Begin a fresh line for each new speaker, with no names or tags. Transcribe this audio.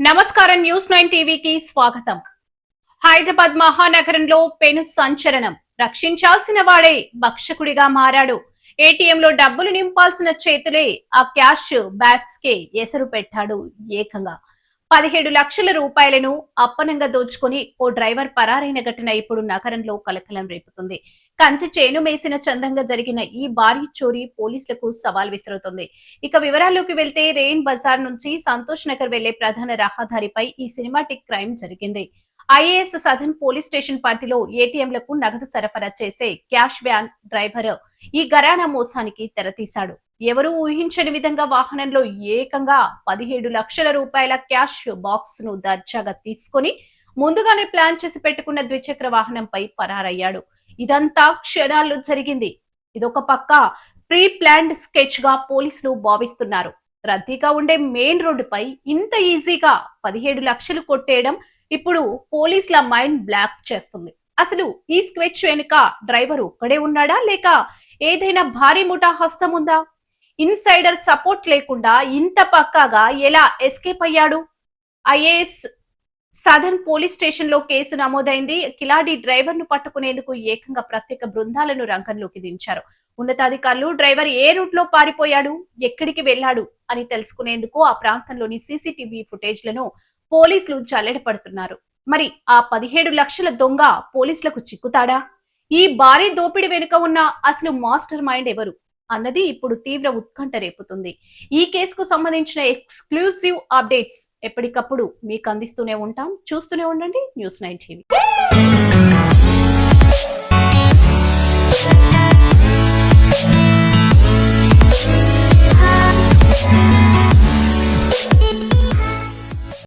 నమస్కారం న్యూస్ 9 టీవీకి స్వాగతం. హైదరాబాద్ మహానగరంలో పెను సంచలనం. రక్షించాల్సిన వాడే భక్షకుడిగా మారాడు. ఏటీఎంలో డబ్బులు నింపాల్సిన చేతులే ఆ క్యాష్ బ్యాగ్స్ కే ఎసరు పెట్టాడు. ఏకంగా 17 లక్షల రూపాయలను అప్పనంగా దోచుకుని ఓ డ్రైవర్ పరారైన ఘటన ఇప్పుడు నగరంలో కలకలం రేపుతుంది. కంచె చేను మేసిన చందంగా జరిగిన ఈ భారీ చోరీ పోలీసులకు సవాల్ విసురుతుంది. ఇక వివరాల్లోకి వెళ్తే రెయిన్ బజార్ నుంచి సంతోష్ నగర్ వెళ్లే ప్రధాన రహదారిపై ఈ సినిమాటిక్ క్రైమ్ జరిగింది. ఐఏఎస్ సదన్ పోలీస్ స్టేషన్ పరిధిలో ఏటీఎంలకు నగదు సరఫరా చేసే క్యాష్ వ్యాన్ డ్రైవర్ ఈ ఘరానా మోసానికి తెరతీశాడు. ఎవరూ ఊహించని విధంగా వాహనంలో ఏకంగా 17 లక్షల రూపాయల క్యాష్ బాక్స్ ను దర్జాగా తీసుకుని ముందుగానే ప్లాన్ చేసి పెట్టుకున్న ద్విచక్ర వాహనంపై పరారయ్యాడు. ఇదంతా క్షణాల్లో జరిగింది. ఇదొక పక్క ప్రీ ప్లాన్డ్ స్కెచ్ గా పోలీసులు భావిస్తున్నారు. రద్దీగా ఉండే మెయిన్ రోడ్డుపై ఇంత ఈజీగా 17 లక్షలు కొట్టేయడం ఇప్పుడు పోలీసుల మైండ్ బ్లాక్ చేస్తుంది. అసలు ఈ స్కెచ్ వెనుక డ్రైవర్ ఒక్కడే ఉన్నాడా, లేక ఏదైనా భారీ ముఠా హస్తం ఉందా? ఇన్సైడర్ సపోర్ట్ లేకుండా ఇంత పక్కాగా ఎలా ఎస్కేప్ అయ్యాడు? ఐఏఎస్ సదన్ పోలీస్ స్టేషన్ లో కేసు నమోదైంది. కిలాడి డ్రైవర్ ను పట్టుకునేందుకు ఏకంగా ప్రత్యేక బృందాలను రంగంలోకి దించారు. ఉన్నతాధికారులు డ్రైవర్ ఏ రూట్ లో పారిపోయాడు, ఎక్కడికి వెళ్లాడు అని తెలుసుకునేందుకు ఆ ప్రాంతంలోని సీసీటీవీ ఫుటేజ్లను పోలీసులు జల్లెడ పడుతున్నారు. మరి ఆ 17 లక్షల దొంగ పోలీసులకు చిక్కుతాడా? ఈ భారీ దోపిడీ వెనుక ఉన్న అసలు మాస్టర్ మైండ్ ఎవరు అన్నది ఇప్పుడు తీవ్ర ఉత్కంఠ రేపుతుంది. ఈ కేసుకు సంబంధించిన ఎక్స్క్లూసివ్ అప్డేట్స్ ఎప్పటికప్పుడు మీకు అందిస్తూనే ఉంటాం. చూస్తూనే ఉండండి న్యూస్ 9 టీవీ.